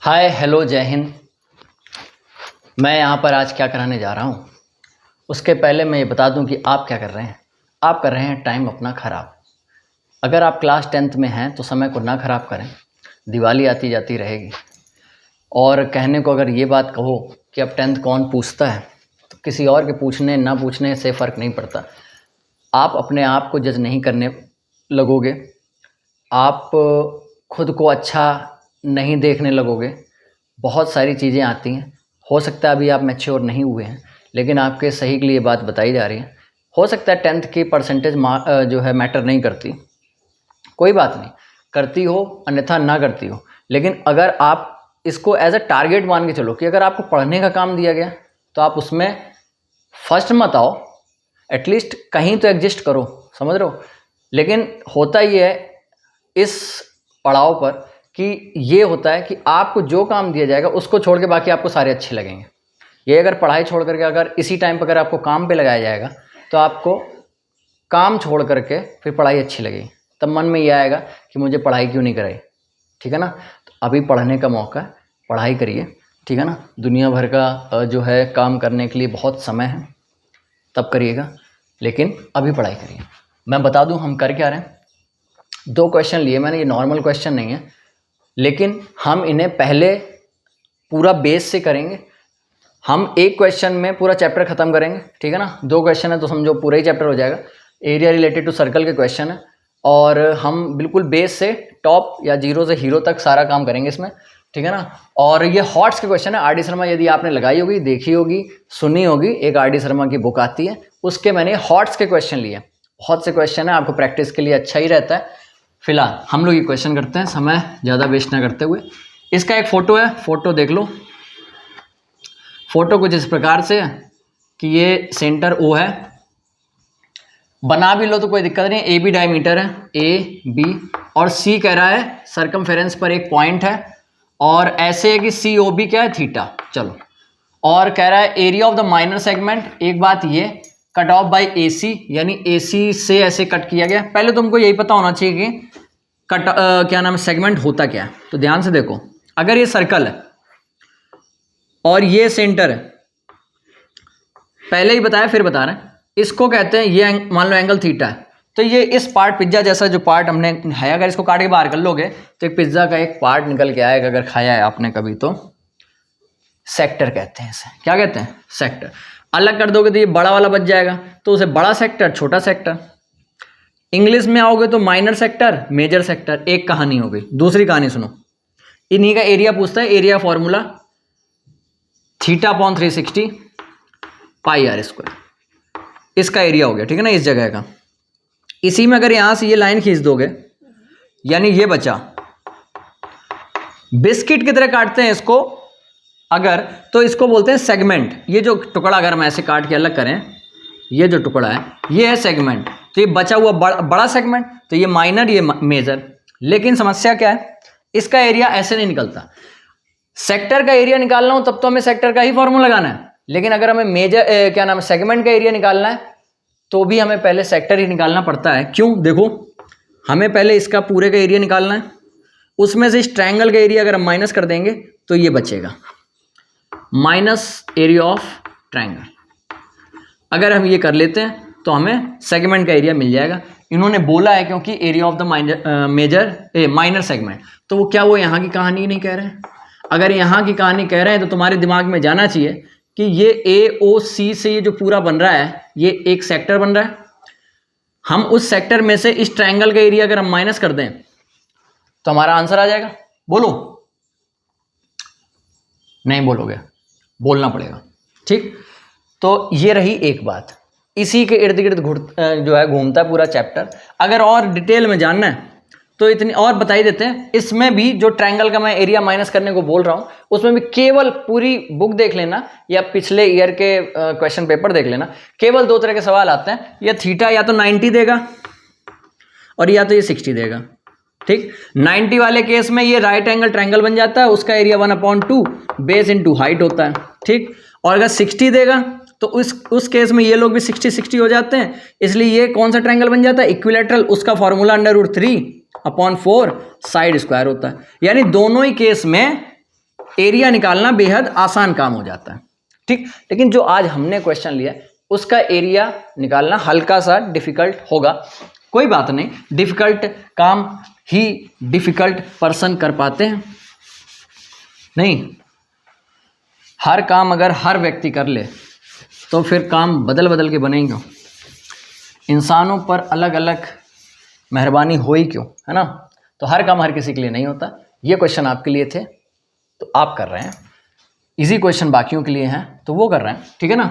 Hi hello जय हिंद। मैं यहाँ पर आज क्या कराने जा रहा हूँ उसके पहले मैं ये बता दूँ कि आप क्या कर रहे हैं। आप कर रहे हैं टाइम अपना ख़राब। अगर आप क्लास 10th में हैं तो समय को ना ख़राब करें, दिवाली आती जाती रहेगी। और कहने को अगर ये बात कहो कि अब 10th कौन पूछता है, तो किसी और के पूछने ना पूछने से फ़र्क नहीं पड़ता। आप अपने आप को जज नहीं करने लगोगे, आप खुद को अच्छा नहीं देखने लगोगे। बहुत सारी चीज़ें आती हैं। हो सकता है अभी आप मैच्योर नहीं हुए हैं, लेकिन आपके सही के लिए बात बताई जा रही है। हो सकता है 10th की परसेंटेज जो है मैटर नहीं करती, कोई बात नहीं, करती हो अन्यथा ना करती हो। लेकिन अगर आप इसको एज अ टारगेट मान के चलो कि अगर आपको पढ़ने का काम दिया गया तो आप उसमें फर्स्ट मत आओ, एटलीस्ट कहीं तो एग्जिस्ट करो, समझ रहे हो। लेकिन होता ये है इस पड़ाव पर कि ये होता है कि आपको जो काम दिया जाएगा उसको छोड़ के बाकी आपको सारे अच्छे लगेंगे। ये अगर पढ़ाई छोड़ करके अगर इसी टाइम पर अगर आपको काम पे लगाया जाएगा तो आपको काम छोड़ करके फिर पढ़ाई अच्छी लगेगी। तब मन में ये आएगा कि मुझे पढ़ाई क्यों नहीं कराई, ठीक है ना। तो अभी पढ़ने का मौका है, पढ़ाई करिए, ठीक है ना। दुनिया भर का जो है काम करने के लिए बहुत समय है, तब करिएगा, लेकिन अभी पढ़ाई करिए। मैं बता दूं हम कर क्या रहे हैं। 2 क्वेश्चन लिए मैंने, ये नॉर्मल क्वेश्चन नहीं है, लेकिन हम इन्हें पहले पूरा बेस से करेंगे। हम एक क्वेश्चन में पूरा चैप्टर ख़त्म करेंगे, ठीक है ना। 2 क्वेश्चन है तो समझो पूरा ही चैप्टर हो जाएगा। एरिया रिलेटेड टू सर्कल के क्वेश्चन है और हम बिल्कुल बेस से टॉप या जीरो से हीरो तक सारा काम करेंगे इसमें, ठीक है ना। और ये हॉट्स के क्वेश्चन है। आर डी शर्मा यदि आपने लगाई होगी, देखी होगी, सुनी होगी, एक आर डी शर्मा की बुक आती है, उसके मैंने हॉट्स के क्वेश्चन लिए। बहुत से क्वेश्चन है, आपको प्रैक्टिस के लिए अच्छा ही रहता है। फिलहाल हम लोग ये क्वेश्चन करते हैं, समय ज़्यादा वेस्ट ना करते हुए। इसका एक फ़ोटो है, फ़ोटो देख लो। फ़ोटो कुछ इस प्रकार से है कि ये सेंटर ओ है, बना भी लो तो कोई दिक्कत नहीं। ए बी डायमीटर है, ए बी, और सी कह रहा है सर्कमफेरेंस पर एक पॉइंट है, और ऐसे है कि सी ओ बी क्या है, थीटा। चलो, और कह रहा है area of the minor segment. एक बात ये, कट ऑफ बाई ए सी, यानी ए सी से ऐसे कट किया गया। पहले तुमको यही पता होना चाहिए कि कट क्या नाम है, सेगमेंट होता क्या है। तो ध्यान से देखो, अगर ये सर्कल है और ये सेंटर है, पहले ही बताया फिर बता रहे हैं, इसको कहते हैं, ये मान लो एंगल थीटा है, तो ये इस पार्ट पिज्जा जैसा जो पार्ट हमने है, अगर इसको काट के बाहर कर लोगे तो एक पिज्जा का एक पार्ट निकल के आएगा। अगर खाया है आपने कभी तो सेक्टर कहते हैं इसे। क्या कहते हैं, सेक्टर। अलग कर दोगे तो ये बड़ा वाला बच जाएगा, तो उसे बड़ा सेक्टर, छोटा सेक्टर। इंग्लिश में आओगे तो माइनर सेक्टर, मेजर सेक्टर। एक कहानी हो गई। दूसरी कहानी सुनो, इन्हीं का एरिया पूछता है। Area formula theta upon 360 pi R square, इसका एरिया हो गया, ठीक है ना, इस जगह का। इसी में अगर यहां से ये लाइन खींच दोगे, यानी ये बचा, बिस्किट की तरह काटते हैं इसको अगर, तो इसको बोलते हैं सेगमेंट। ये जो टुकड़ा अगर हम ऐसे काट के अलग करें, ये जो टुकड़ा है ये है सेगमेंट। तो ये बचा हुआ बड़ा सेगमेंट, तो ये माइनर, ये मेजर। लेकिन समस्या क्या है, इसका एरिया ऐसे नहीं निकलता। सेक्टर का एरिया निकालना हो तब तो हमें सेक्टर का ही फॉर्मूला लगाना है, लेकिन अगर हमें मेजर क्या नाम है, सेगमेंट का एरिया निकालना है, तो भी हमें पहले सेक्टर ही निकालना पड़ता है। क्यों, देखो, हमें पहले इसका पूरे का एरिया निकालना है, उसमें से इस ट्रायंगल का एरिया अगर हम माइनस कर देंगे तो ये बचेगा, माइनस एरिया ऑफ ट्रायंगल। अगर हम ये कर लेते हैं तो हमें सेगमेंट का एरिया मिल जाएगा। इन्होंने बोला है क्योंकि area of the minor segment, तो वो क्या, वो यहाँ की कहानी नहीं कह रहे हैं। अगर यहाँ की कहानी कह रहे हैं तो तुम्हारे दिमाग में जाना चाहिए कि ये ए ओ सी से ये जो पूरा बन रहा है, ये एक सेक्टर बन रहा है। हम उस सेक्टर में से इस ट्रायंगल का एरिया अगर हम माइनस कर दें तो हमारा आंसर आ जाएगा। बोलो, नहीं बोलोगे, बोलना पड़ेगा, ठीक। तो ये रही एक बात। इसी के इर्द गिर्द जो है घूमता है पूरा चैप्टर। अगर और डिटेल में जानना है तो इतनी और बता ही देते हैं। इसमें भी जो ट्रायंगल का मैं एरिया माइनस करने को बोल रहा हूँ, उसमें भी केवल पूरी बुक देख लेना या पिछले ईयर के क्वेश्चन पेपर देख लेना। केवल 2 तरह के सवाल आते हैं, या थीटा या तो 90 देगा और या तो ये 60 देगा, ठीक। 90 वाले केस में ये राइट एंगल ट्रायंगल बन जाता है, उसका एरिया 1/2 बेस इंटू हाइट होता है, ठीक। और अगर 60 देगा तो उस केस में ये लोग भी 60 हो जाते हैं, इसलिए ये कौन सा ट्रायंगल बन जाता है, इक्विलैटरल। उसका फॉर्मूला √3/4 साइड स्क्वायर होता है। यानी दोनों ही केस में एरिया निकालना बेहद आसान काम हो जाता है, ठीक। लेकिन जो आज हमने क्वेश्चन लिया उसका एरिया निकालना हल्का सा डिफिकल्ट होगा। कोई बात नहीं, डिफिकल्ट काम ही डिफिकल्ट पर्सन कर पाते हैं। नहीं, हर काम अगर हर व्यक्ति कर ले तो फिर काम बदल बदल के बनेंगे। इंसानों पर अलग अलग मेहरबानी हो ही क्यों, है ना। तो हर काम हर किसी के लिए नहीं होता। ये क्वेश्चन आपके लिए थे तो आप कर रहे हैं, इजी क्वेश्चन बाकियों के लिए हैं तो वो कर रहे हैं, ठीक है ना।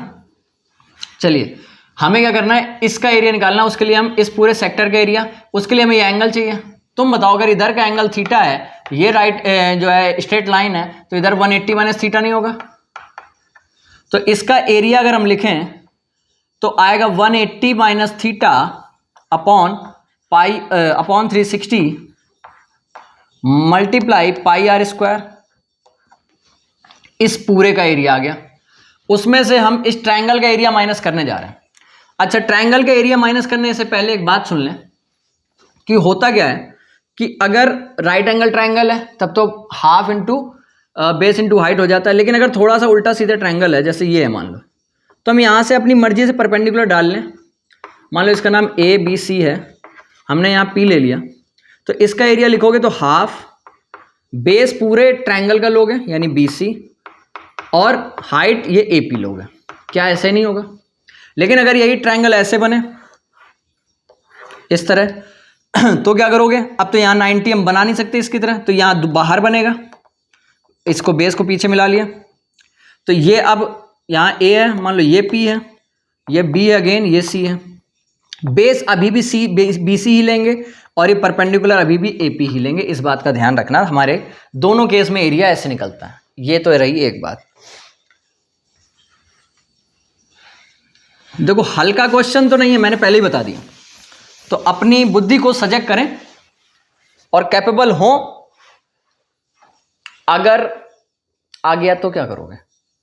चलिए, हमें क्या करना है, इसका एरिया निकालना है। उसके लिए हम इस पूरे सेक्टर का एरिया, उसके लिए हमें ये एंगल चाहिए। तुम बताओ, अगर इधर का एंगल थीटा है, ये राइट जो है स्ट्रेट लाइन है, तो इधर 180 माइनस थीटा नहीं होगा। तो इसका एरिया अगर हम लिखें तो आएगा 180 minus theta upon 360 multiply pi R square. इस पूरे का एरिया आ गया। उसमें से हम इस ट्रायंगल का एरिया माइनस करने जा रहे हैं। अच्छा, ट्रायंगल का एरिया माइनस करने से पहले एक बात सुन लें कि होता क्या है कि अगर राइट एंगल ट्रायंगल है तब तो half into base into height हो जाता है। लेकिन अगर थोड़ा सा उल्टा सीधा ट्रायंगल है, जैसे ये है मान लो, तो हम यहाँ से अपनी मर्जी से परपेंडिकुलर डाल लें। मान लो इसका नाम ए बी सी है, हमने यहाँ पी ले लिया, तो इसका एरिया लिखोगे तो हाफ बेस पूरे ट्रायंगल का लोगे यानी बी सी, और हाइट ये ए पी लोगे। क्या ऐसे नहीं होगा? लेकिन अगर यही ट्रायंगल ऐसे बने इस तरह तो क्या करोगे, अब तो यहाँ 90 हम बना नहीं सकते इसकी तरह, तो यहाँ बाहर बनेगा। इसको बेस को पीछे मिला लिया, तो ये अब यहाँ ए है, मान लो ये पी है, ये बी है, अगेन ये सी है। बेस अभी भी सी बी सी ही लेंगे और ये परपेंडिकुलर अभी भी ए पी ही लेंगे। इस बात का ध्यान रखना, हमारे दोनों केस में एरिया ऐसे निकलता है। ये तो रही एक बात। देखो, हल्का क्वेश्चन तो नहीं है, मैंने पहले ही बता दिया। तो अपनी बुद्धि को सजग करें और कैपेबल हो। अगर आ गया तो क्या करोगे,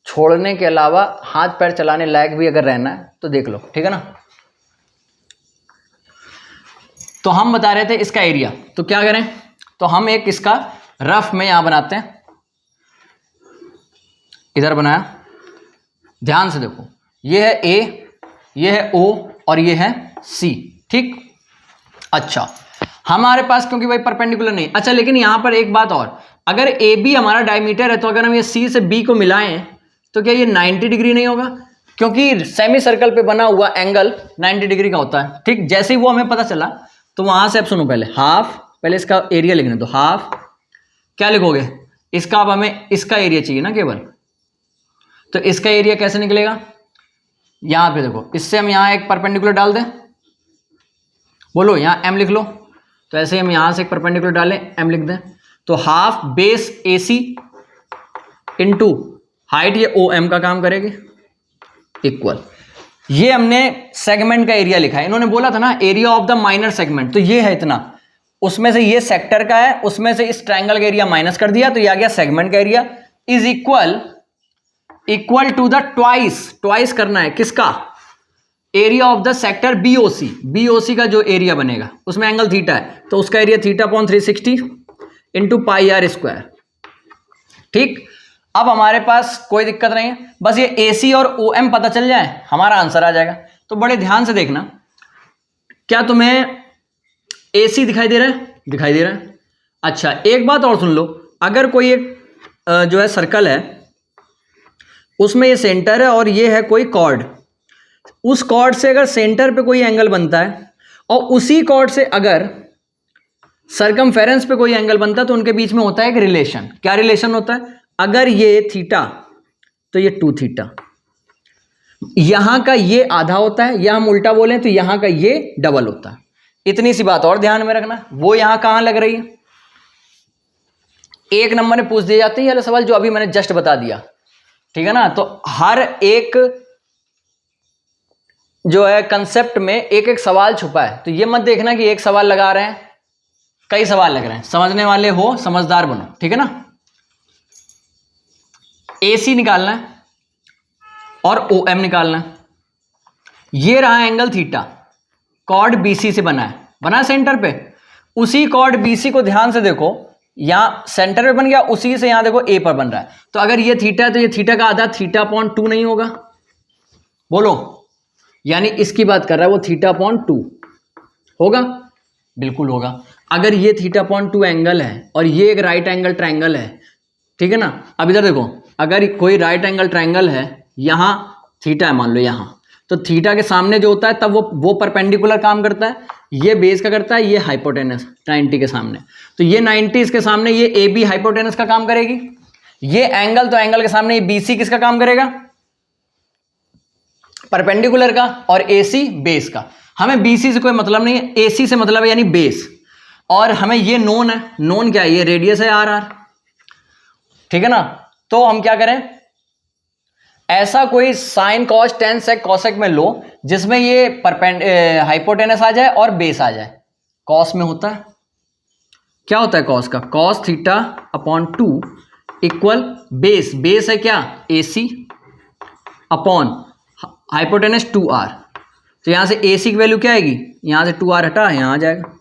छोड़ने के अलावा हाथ पैर चलाने लायक भी अगर रहना है तो देख लो, ठीक है ना। तो हम बता रहे थे इसका एरिया, तो क्या करें, तो हम एक इसका रफ में यहां बनाते हैं। इधर बनाया, ध्यान से देखो, ये है ए, ये है ओ और ये है सी, ठीक। अच्छा, हमारे पास क्योंकि भाई परपेंडिकुलर नहीं, अच्छा लेकिन यहां पर एक बात और, अगर ए बी हमारा डायमीटर है तो अगर हम ये सी से बी को मिलाएं तो क्या ये 90 डिग्री नहीं होगा? क्योंकि सेमी सर्कल पे बना हुआ एंगल 90 डिग्री का होता है, ठीक। जैसे ही वो हमें पता चला तो वहां से अब सुनो, पहले हाफ, पहले इसका एरिया लिखना, तो हाफ क्या लिखोगे, इसका अब हमें इसका एरिया चाहिए ना केवल, तो इसका एरिया कैसे निकलेगा, यहां पे देखो, इससे हम यहां एक परपेंडिकुलर डाल दें, बोलो यहां एम लिख लो, तो ऐसे हम यहां से एक परपेंडिकुलर डालें, एम लिख दें, तो हाफ बेस ए सी इंटू हाइट, ये ओ एम का काम करेगी, इक्वल। ये हमने सेगमेंट का एरिया लिखा है। इन्होंने बोला था ना area of the minor segment, तो ये है इतना, उसमें से ये सेक्टर का है, उसमें से इस ट्रायंगल का एरिया माइनस कर दिया, तो ये आ गया सेगमेंट का area, is equal to the twice करना है किसका, area of the sector BOC. BOC का जो एरिया बनेगा उसमें एंगल थीटा है, तो उसका area theta upon 360 into pi R square, ठीक। अब हमारे पास कोई दिक्कत नहीं है, बस ये AC और OM पता चल जाए हमारा आंसर आ जाएगा। तो बड़े ध्यान से देखना, क्या तुम्हें AC दिखाई दे रहा है? दिखाई दे रहा है। अच्छा, एक बात और सुन लो, अगर कोई एक जो है सर्कल है, उसमें ये सेंटर है और ये है कोई कॉर्ड, उस कॉर्ड से अगर सेंटर पे कोई एंगल बनता है और उसी कॉर्ड से अगर सर्कमफेरेंस पे कोई एंगल बनता है, तो उनके बीच में होता है एक रिलेशन। क्या रिलेशन होता है? अगर ये थीटा तो ये 2 थीटा, यहां का ये आधा होता है, या हम उल्टा बोलें तो यहां का ये डबल होता है। इतनी सी बात और ध्यान में रखना, वो यहां कहां लग रही है, एक नंबर में पूछ दिए जाते हैं ये वाला सवाल जो अभी मैंने जस्ट बता दिया, ठीक है ना। तो हर एक जो है कंसेप्ट में एक एक सवाल छुपा है, तो ये मत देखना कि एक सवाल लगा रहे हैं, कई सवाल लग रहे हैं। समझने वाले हो, समझदार बनो, ठीक है ना। AC निकालना है और OM निकालना है। ये रहा एंगल थीटा, कॉर्ड BC से बना है, बना सेंटर पे। उसी कॉर्ड BC को ध्यान से देखो, यहाँ सेंटर पे बन गया, उसी से यहाँ देखो ए पर बन रहा है। तो अगर ये थीटा है तो ये थीटा का आधा थीटा अपॉन 2 नहीं होगा? बोलो, यानी इसकी बात कर रहा है वो थीटा अपॉन 2 होगा, बिल्कुल होगा। अगर ये थीटा अपॉन 2 एंगल है और ये एक राइट एंगल ट्रायंगल है, ठीक है ना। अब इधर देखो, अगर कोई राइट एंगल ट्रायंगल है, यहाँ थीटा है मान लो यहाँ, तो थीटा के सामने जो होता है तब वो परपेंडिकुलर काम करता है, ये बेस का करता है, ये हाइपोटेनस 90 के सामने। तो ये 90 इसके सामने, ये ए बी हाइपोटेनस का काम करेगी। ये एंगल, तो एंगल के सामने ये बीसी किसका काम करेगा? परपेंडिकुलर का। और एसी बेस का। हमें बीसी से कोई मतलब नहीं है, एसी से मतलब है, यानी बेस। और हमें ये नोन है, नोन क्या है? ये रेडियस है आर आर, ठीक है ना। तो हम क्या करें, ऐसा कोई sine cos tan sec cosec में लो जिसमें ये हाइपोटेनस आ जाए और बेस आ जाए। कॉस में होता है, क्या होता है कॉस का? Cos theta upon 2 equal base, base है क्या? AC upon hypotenuse 2r। तो यहां से AC की वैल्यू क्या आएगी? यहां से 2r हटा, यहां आ जाएगा।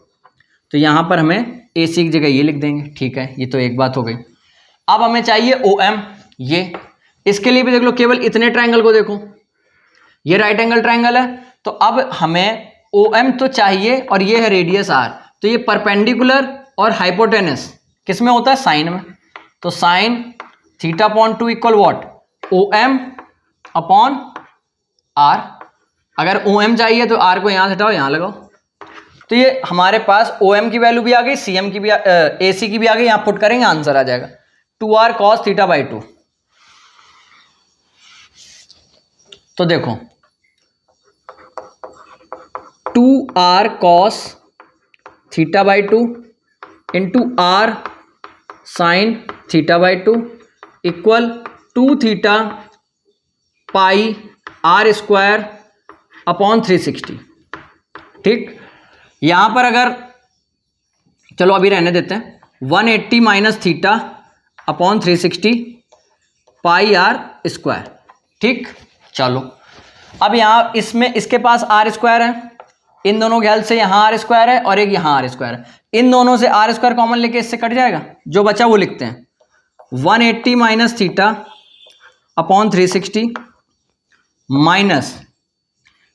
तो यहां पर हमें AC की जगह ये लिख देंगे, ठीक है। ये तो एक बात हो गई। अब हमें चाहिए OM। ये इसके लिए भी देख लो, केवल इतने ट्रायंगल को देखो, ये राइट एंगल ट्रायंगल है। तो अब हमें OM तो चाहिए, और ये है रेडियस r। तो ये परपेंडिकुलर और हाइपोटेनस किस में होता है? साइन में। तो sine theta upon 2 equal what? OM upon r। अगर OM चाहिए तो r को यहां से हटाओ, यहां लगाओ। तो ये हमारे पास OM की वैल्यू भी आ गई, CM की भी AC की भी आ गई। यहां पुट करेंगे, आंसर आ जाएगा 2r cos थीटा बाई 2। तो देखो 2r cos theta by 2 into r sine theta by 2 equal 2 theta pi r square upon 360। ठीक, यहां पर अगर चलो अभी रहने देते हैं, 180 minus theta upon 360 pi R square. ठीक, चलो अब यहाँ इसमें इसके पास आर स्क्वायर है, इन दोनों के हेल्प से यहाँ आर स्क्वायर है और एक यहाँ आर स्क्वायर है। इन दोनों से आर स्क्वायर कॉमन लेके इससे कट जाएगा, जो बचा वो लिखते हैं 180 माइनस थीटा अपॉन 360 माइनस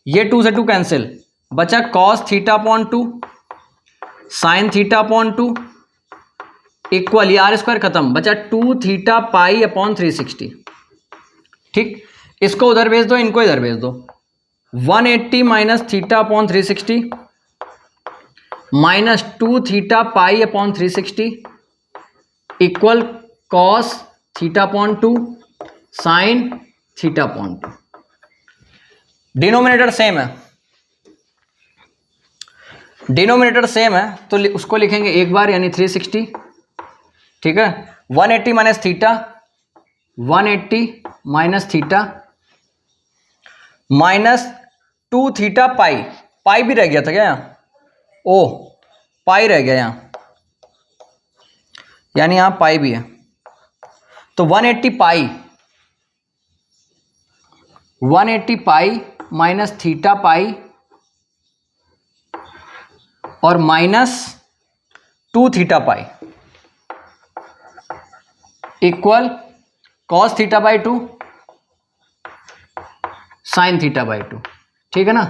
ये 2 से 2 कैंसिल, बचा cos theta upon 2 sine theta upon 2 equal ये आर स्क्वायर खत्म, बचा 2 थीटा पाई अपॉन 360। ठीक, इसको उधर भेज दो, इनको इधर भेज दो। 180 minus theta upon 360 minus 2 theta pi upon 360 equal cos theta upon 2 sine theta upon 2। Denominator same है, डिनोमिनेटर सेम है तो उसको लिखेंगे एक बार, यानी 360। ठीक है, 180 minus theta, 180 minus theta minus 2 theta pi, pi भी रह गया था क्या यहाँ? ओ पाई रह गया यहाँ, यानी यहाँ पाई भी है। तो 180 पाई, 180 पाई माइनस थीटा पाई और minus 2 theta pi equal cos theta by 2 sine theta by 2। ठीक है ना,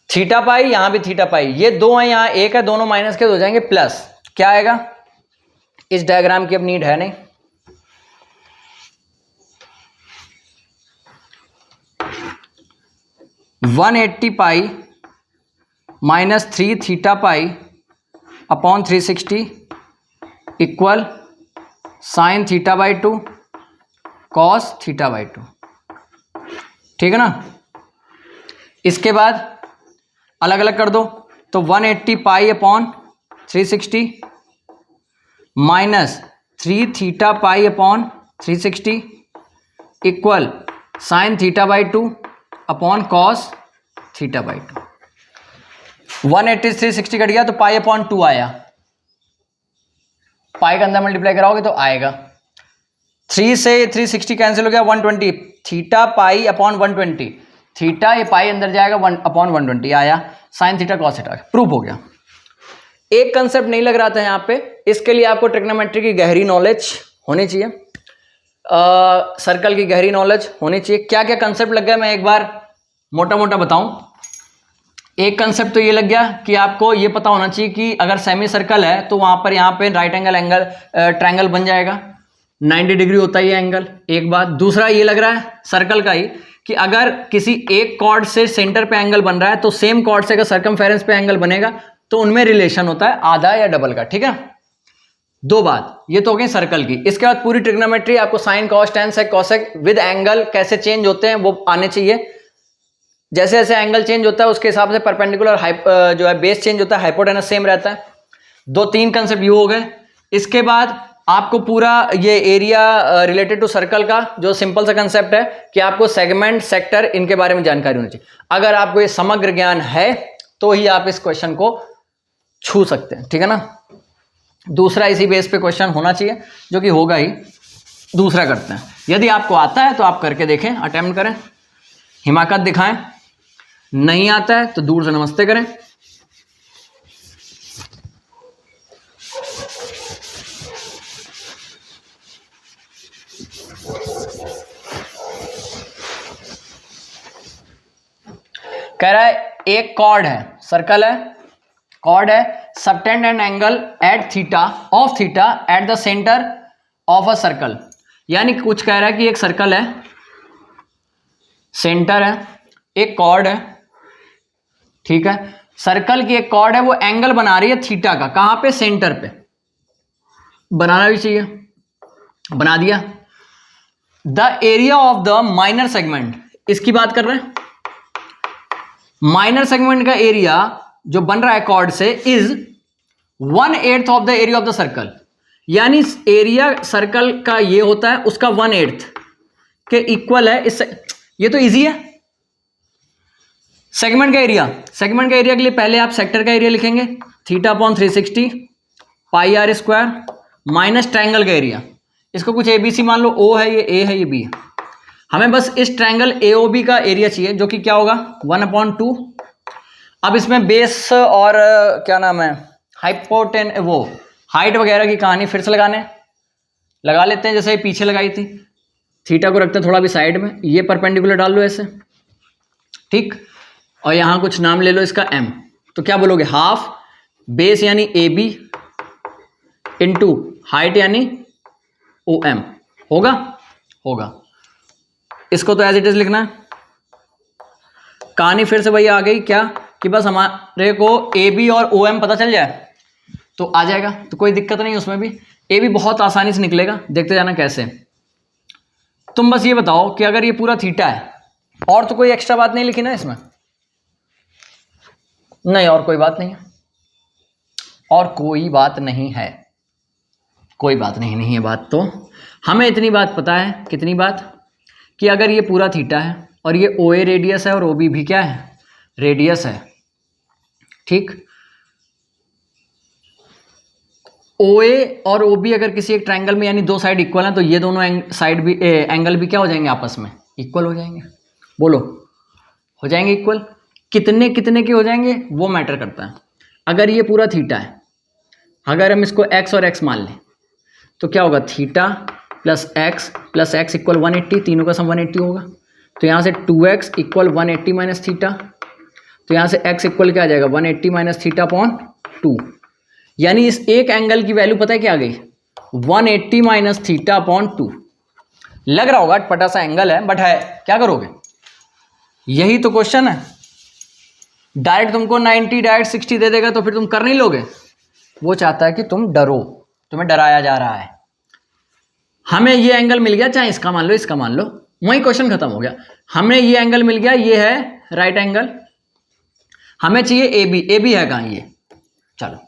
थीटा पाई, यहां भी थीटा पाई, ये दो है, यहां एक है, दोनों माइनस के हो जाएंगे प्लस। क्या आएगा? इस डायग्राम की अब नीड है नहीं। One 180 pi minus 3 theta pi upon 360 equal sine theta by 2 cos theta by 2। ठीक है ना, इसके बाद अलग अलग कर दो, तो 180 पाई upon 360 minus 3 theta pi upon 360 equal sine theta by 2 upon cos theta by 2। 180 360 cut गया तो पाई अपॉन 2 आया, पाई का अंदर मल्टीप्लाई कराओगे तो आएगा। 3 से 360 कैंसिल हो गया, 120 थीटा पाई अपॉन 120, थीटा ये पाई अंदर जाएगा 1 अपॉन 120 आया, sine theta cos theta, proof हो गया। एक कंसेप्ट नहीं लग रहा था यहाँ पे, इसके लिए आपको ट्रिग्नोमेट्री की गहरी नॉलेज होनी चाहिए, सर्कल की गहरी नॉलेज होनी चाहिए। क्या क्या कंसेप्ट लग गया मैं एक बार मोटा मोटा बताऊं। एक कंसेप्ट तो ये लग गया कि आपको ये पता होना चाहिए कि अगर सेमी सर्कल है तो वहां पर यहाँ पे राइट एंगल ट्रायंगल बन जाएगा, 90 डिग्री होता है ये एंगल, एक बात। दूसरा ये लग रहा है सर्कल का ही कि अगर किसी एक कॉर्ड से सेंटर पे एंगल बन रहा है तो सेम कॉर्ड से अगर सर्कमफेरेंस पे एंगल बनेगा तो उनमें रिलेशन होता है आधा या डबल का, ठीक है। दो बात ये तो हो गई सर्कल की। इसके बाद पूरी ट्रिग्नोमेट्री आपको sine cos tan sec cosec with angle कैसे चेंज होते हैं वो आने चाहिए। जैसे जैसे एंगल चेंज होता है उसके हिसाब से परपेंडिकुलर जो है बेस चेंज होता है, हाइपोटेनस सेम रहता है। दो तीन कंसेप्ट ये हो गए। इसके बाद आपको पूरा ये एरिया रिलेटेड टू सर्कल का जो सिंपल सा कंसेप्ट है कि आपको सेगमेंट सेक्टर इनके बारे में जानकारी होनी चाहिए। अगर आपको ये समग्र ज्ञान है तो ही आप इस क्वेश्चन को छू सकते हैं, ठीक है ना। दूसरा इसी बेस पे क्वेश्चन होना चाहिए जो कि होगा ही। दूसरा करते हैं, यदि आपको आता है तो आप करके देखें, अटेम्प्ट करें, हिमाकत दिखाएं। नहीं आता है तो दूर से नमस्ते करें। कह रहा है एक कॉर्ड है, सर्कल है, कॉर्ड है, subtend an angle at theta of theta at the centre of a circle. यानी कुछ कह रहा है कि एक सर्कल है, सेंटर है, एक कॉर्ड है, ठीक है, सर्कल की एक कॉर्ड है, वो एंगल बना रही है थीटा का, कहां पे, सेंटर पे। बनाना भी चाहिए, बना दिया। The area of the minor segment, इसकी बात कर रहे हैं। माइनर सेगमेंट का एरिया जो बन रहा है कॉर्ड से is 1/8 of the area of the circle. यानी एरिया सर्कल का ये होता है उसका 1/8 के इक्वल है। इससे ये तो इजी है। सेगमेंट का एरिया, सेगमेंट का एरिया के लिए पहले आप सेक्टर का एरिया लिखेंगे, θ/360 पाई आर स्क्वायर माइनस ट्रायंगल का एरिया। इसको कुछ एबीसी मान लो, ओ है, ये ए है, ये बी है। हमें बस इस ट्रायंगल एओबी का एरिया चाहिए जो कि क्या होगा 1/2। अब इसमें बेस और क्या नाम है हाइपोटेन वो हाइट वगैरह की कहानी फिर से लगा लेते हैं, जैसे ये पीछे लगाई थी। थीटा को रखते हैं थोड़ा भी साइड में, ये परपेंडिकुलर डाल लो ऐसे, ठीक। और यहां कुछ नाम ले लो इसका एम। तो क्या बोलोगे, हाफ बेस यानी ए बी इंटू हाइट यानी ओ एम। होगा। इसको तो एज इट इज लिखना है। कहानी फिर से वही आ गई क्या कि बस हमारे को ए बी और ओ एम पता चल जाए तो आ जाएगा, तो कोई दिक्कत नहीं उसमें भी। ए बी बहुत आसानी से निकलेगा, देखते जाना कैसे। तुम बस ये बताओ कि अगर ये पूरा थीटा है, और तो कोई एक्स्ट्रा बात नहीं लिखी ना इसमें, नहीं और कोई बात नहीं है, और कोई बात नहीं है, कोई बात नहीं है। बात तो हमें इतनी बात पता है, कितनी बात, कि अगर ये पूरा थीटा है और ये ओ ए रेडियस है और ओ बी भी क्या है, रेडियस है, ठीक। ओ ए और ओ बी अगर किसी एक ट्रायंगल में यानी दो साइड इक्वल हैं तो ये दोनों साइड भी एंगल भी क्या हो जाएंगे, आपस में इक्वल हो जाएंगे। बोलो, हो जाएंगे इक्वल। कितने कितने के हो जाएंगे वो मैटर करता है। अगर ये पूरा थीटा है, अगर हम इसको एक्स और एक्स मान लें तो क्या होगा, थीटा प्लस एक्स इक्वल 180, तीनों का सम 180 होगा। तो यहाँ से 2x इक्वल 180 माइनस थीटा, तो यहाँ से x इक्वल क्या आ जाएगा 180 माइनस थीटा अपॉन 2। यानी इस एक एंगल की वैल्यू पता है क्या आ गई, 180 माइनस थीटा अपॉन 2। लग रहा होगा पटा सा एंगल है, बट है, क्या करोगे, यही तो क्वेश्चन है। डायरेक्ट तुमको 90 डायरेक्ट 60 दे देगा तो फिर तुम कर नहीं लोगे। वो चाहता है कि तुम डरो, तुम्हें डराया जा रहा है। हमें ये एंगल मिल गया, चाहे इसका मान लो इसका मान लो, वही क्वेश्चन खत्म हो गया। हमें ये एंगल मिल गया, ये है राइट एंगल। हमें चाहिए ए बी, ए बी है कहाँ ये, चलो।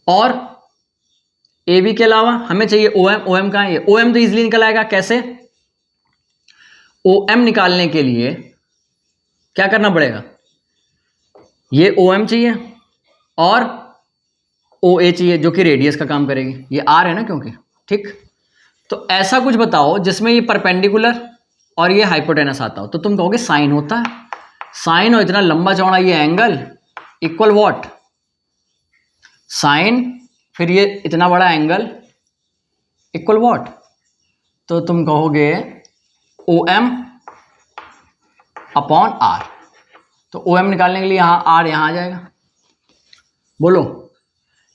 और ए बी के अलावा हमें चाहिए ओ एम, ओ एम कहाँ है ये, ओ एम तो इजिली निकल आएगा। कैसे, ओ एम निकालने के लिए क्या करना पड़ेगा, ये ओ एम चाहिए और ओ ए चाहिए जो कि रेडियस का काम करेगी, ये आर है ना क्योंकि, ठीक। तो ऐसा कुछ बताओ जिसमें ये परपेंडिकुलर और ये हाइपोटेनस आता हो, तो तुम कहोगे साइन होता है। साइन और इतना लंबा चौड़ा ये एंगल इक्वल व्हाट, साइन फिर ये इतना बड़ा एंगल इक्वल व्हाट, तो तुम कहोगे OM अपॉन R। तो OM निकालने के लिए यहाँ R यहाँ आ जाएगा, बोलो।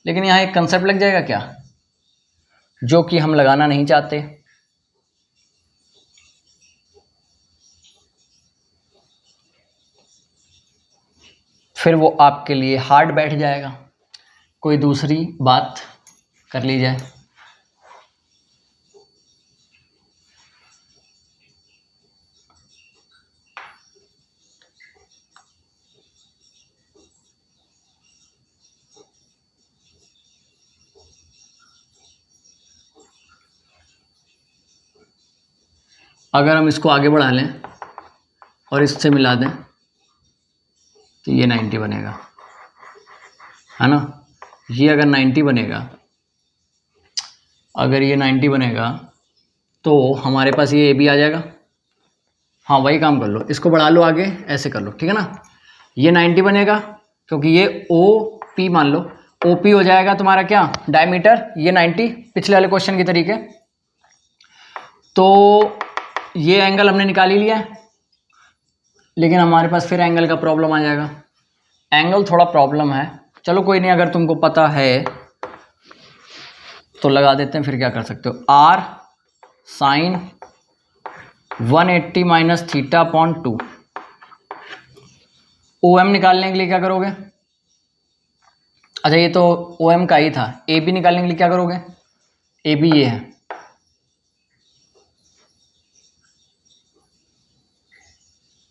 लेकिन यहाँ एक कंसेप्ट लग जाएगा क्या, जो कि हम लगाना नहीं चाहते। फिर वो आपके लिए हार्ड बैठ जाएगा। कोई दूसरी बात कर ली जाए। अगर हम इसको आगे बढ़ा लें और इससे मिला दें तो ये 90 बनेगा, है ना। ये अगर 90 बनेगा, अगर ये 90 बनेगा तो हमारे पास ये AB आ जाएगा। हाँ वही काम कर लो, इसको बढ़ा लो आगे, ऐसे कर लो, ठीक है ना। ये 90 बनेगा क्योंकि ये OP मान लो, OP हो जाएगा तुम्हारा क्या, डायमीटर, ये 90 पिछले वाले क्वेश्चन के तरीके। तो ये एंगल हमने निकाल ही लिया है, लेकिन हमारे पास फिर एंगल का प्रॉब्लम आ जाएगा। एंगल थोड़ा प्रॉब्लम है, चलो कोई नहीं, अगर तुमको पता है तो लगा देते हैं, फिर क्या कर सकते हो। R sine 180 minus theta upon 2। OM निकालने के लिए क्या करोगे, अच्छा ये तो OM का ही था। AB निकालने के लिए क्या करोगे, AB ये है,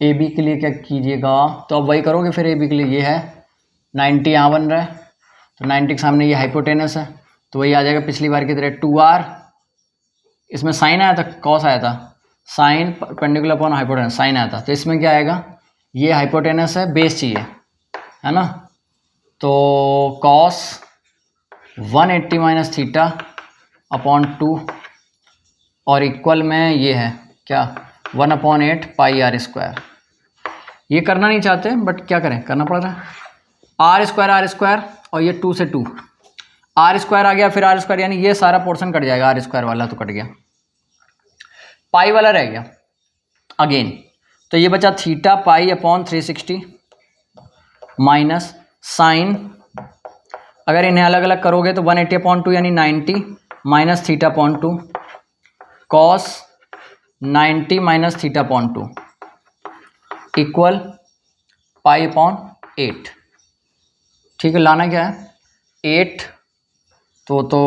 AB के लिए क्या कीजिएगा, तो अब वही करोगे फिर। AB के लिए ये है 90 यहाँ बन रहा है, तो 90 के सामने ये हाइपोटेनस है, तो वही आ जाएगा पिछली बार की तरह 2R। इसमें साइन आया था, कॉस आया था, sine perpendicular upon hypotenuse, sine आया था। तो इसमें क्या आएगा, ये हाइपोटेनस है, बेस चाहिए, है ना। तो कॉस 180 माइनस थीटा अपॉन 2 और इक्वल में ये है क्या, 1/8 पाई R स्क्वायर। ये करना नहीं चाहते बट क्या करें, करना पड़ रहा है। R स्क्वायर और ये 2 से 2, R स्क्वायर आ गया, फिर R स्क्वायर, यानी ये सारा पोर्शन कट जाएगा। R स्क्वायर वाला तो कट गया, पाई वाला रह गया अगेन। तो ये बचा theta pi upon 360 minus sine, अगर इन्हें अलग अलग करोगे तो 180/2 यानी 90 minus theta upon 2, cos 90 minus theta upon 2 equal pi upon 8। ठीक है, लाना क्या है 8, तो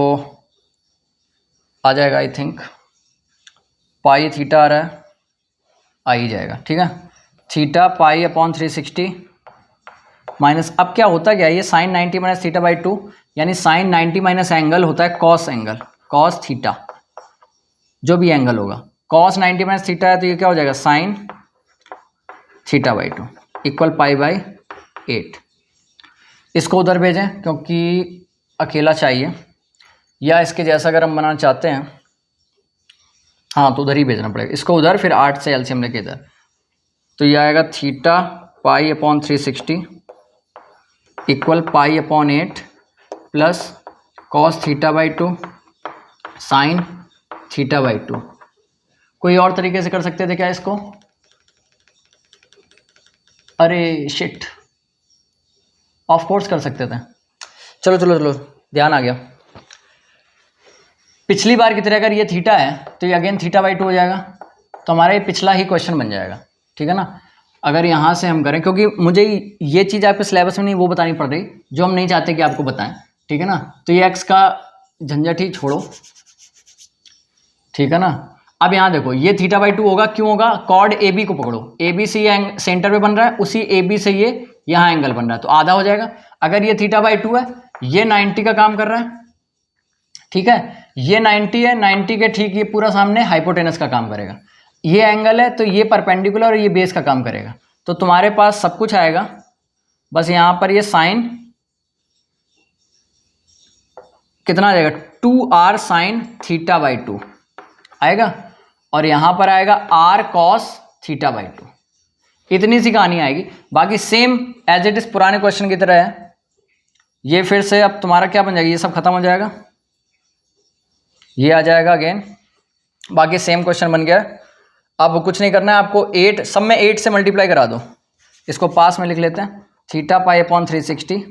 आ जाएगा आई थिंक, पाई थीटा आ रहा है, आ ही जाएगा, ठीक है। थीटा पाई अपॉन 360 माइनस, अब क्या होता क्या है, ये साइन 90 माइनस थीटा बाई 2, यानी साइन 90 माइनस एंगल होता है कॉस एंगल, कॉस थीटा, जो भी एंगल होगा। कॉस 90 माइनस थीटा है तो ये क्या हो जाएगा, sine theta by 2 equal pi by 8। इसको उधर भेजें क्योंकि अकेला चाहिए, या इसके जैसा अगर हम बनाना चाहते हैं, हाँ तो उधर ही भेजना पड़ेगा इसको उधर, फिर 8 से एलसीएम लेके इधर। तो ये आएगा theta pi upon 360 equal pi upon 8 plus cos theta by 2 sine theta by 2। कोई और तरीके से कर सकते थे क्या इसको, अरे शिट, ऑफ कोर्स कर सकते थे। चलो चलो चलो, ध्यान आ गया। पिछली बार की तरह अगर ये थीटा है तो ये अगेन थीटा बाई 2 हो जाएगा, तो हमारा ये पिछला ही क्वेश्चन बन जाएगा, ठीक है ना। अगर यहाँ से हम करें, क्योंकि मुझे ये चीज़ आपके सिलेबस में नहीं वो बतानी पड़ रही जो हम नहीं चाहते कि आपको बताएं, ठीक है ना। तो ये एक्स का झंझट ही छोड़ो, ठीक है ना। अब यहाँ देखो ये थीटा बाई 2 होगा, क्यों होगा, कॉर्ड ए बी को पकड़ो, ए बी से ये सेंटर पे बन रहा है, उसी ए बी से ये यहाँ एंगल बन रहा है, तो आधा हो जाएगा। अगर ये थीटा बाई 2 है, ये 90 का काम कर रहा है, ठीक है, ये 90 है, 90 के ठीक ये पूरा सामने हाइपोटेनस का काम करेगा। ये एंगल है तो ये परपेंडिकुलर और ये बेस का काम करेगा। तो तुम्हारे पास सब कुछ आएगा, बस यहाँ पर ये साइन कितना आ जाएगा, 2R साइन थीटा बाई 2 आएगा, और यहाँ पर आएगा R कॉस थीटा बाई 2। इतनी सी कहानी आएगी, बाकी सेम एज इट इज पुराने क्वेश्चन की तरह है। ये फिर से अब तुम्हारा क्या बन जाएगा, ये सब खत्म हो जाएगा, ये आ जाएगा अगेन, बाकी सेम क्वेश्चन बन गया। अब कुछ नहीं करना है आपको, 8 सब में 8 से मल्टीप्लाई करा दो, इसको पास में लिख लेते हैं, थीटा पाई अपॉन 360।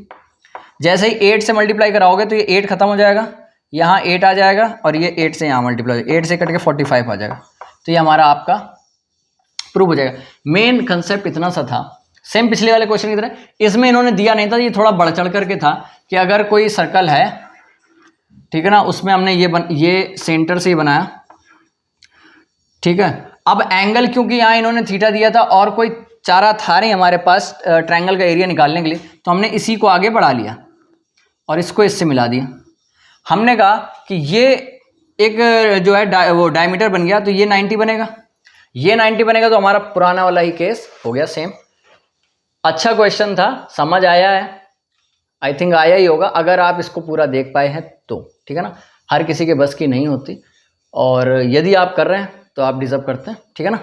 जैसे ही 8 से मल्टीप्लाई कराओगे तो ये 8 खत्म हो जाएगा, यहाँ 8 आ जाएगा और ये 8 से यहाँ मल्टीप्लाई, 8 से कट के 45 आ जाएगा। तो ये हमारा आपका प्रूव हो जाएगा। मेन कंसेप्ट इतना सा था, सेम पिछले वाले क्वेश्चन की तरह। इसमें इन्होंने दिया नहीं था, ये थोड़ा बढ़ चढ़ करके था कि अगर कोई सर्कल है, ठीक है ना, उसमें हमने ये सेंटर से ही बनाया, ठीक है। अब एंगल क्योंकि यहाँ इन्होंने थीटा दिया था और कोई चारा था नहीं हमारे पास ट्रायंगल का एरिया निकालने के लिए, तो हमने इसी को आगे बढ़ा लिया और इसको इससे मिला दिया। हमने कहा कि ये एक जो है वो डायमीटर बन गया, तो ये 90 बनेगा, ये 90 बनेगा, तो हमारा पुराना वाला ही केस हो गया सेम। अच्छा क्वेश्चन था, समझ आया है, आई थिंक आया ही होगा अगर आप इसको पूरा देख पाए हैं तो, ठीक है ना। हर किसी के बस की नहीं होती, और यदि आप कर रहे हैं तो आप डिजर्व करते हैं, ठीक है ना।